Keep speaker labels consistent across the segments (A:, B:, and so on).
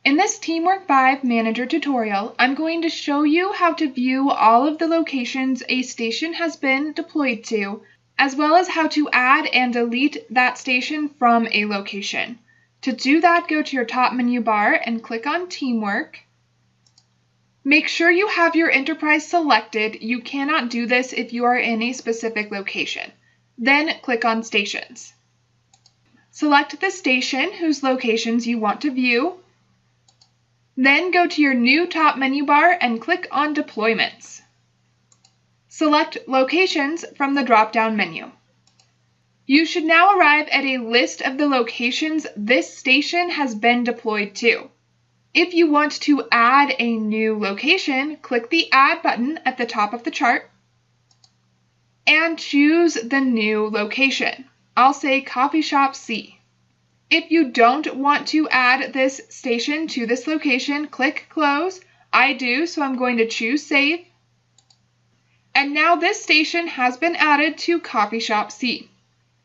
A: In this TeamWork 5 Manager tutorial, I'm going to show you how to view all of the locations a station has been deployed to, as well as how to add and delete that station from a location. To do that, go to your top menu bar and click on TeamWork. Make sure you have your enterprise selected. You cannot do this if you are in a specific location. Then click on Stations. Select the station whose locations you want to view. Then go to your new top menu bar and click on Deployments. Select Locations from the drop-down menu. You should now arrive at a list of the locations this station has been deployed to. If you want to add a new location, click the Add button at the top of the chart and choose the new location. I'll say Coffee Shop C. If you don't want to add this station to this location, click Close. I do, so I'm going to choose Save. And now this station has been added to Coffee Shop C.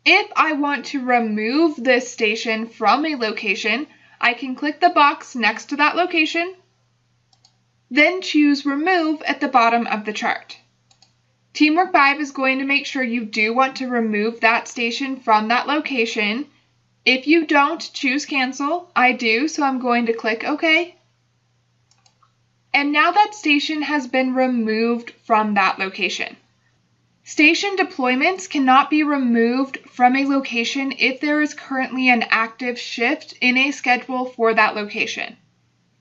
A: If I want to remove this station from a location, I can click the box next to that location, then choose Remove at the bottom of the chart. TeamWork 5 is going to make sure you do want to remove that station from that location. If you don't, choose Cancel. I do, so I'm going to click OK. And now that station has been removed from that location. Station deployments cannot be removed from a location if there is currently an active shift in a schedule for that location.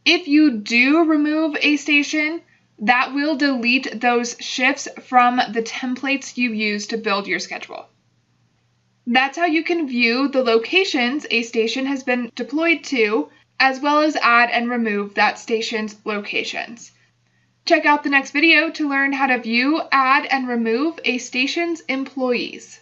A: If you do remove a station, that will delete those shifts from the templates you use to build your schedule. That's how you can view the locations a station has been deployed to, as well as add and remove that station's locations. Check out the next video to learn how to view, add, and remove a station's employees.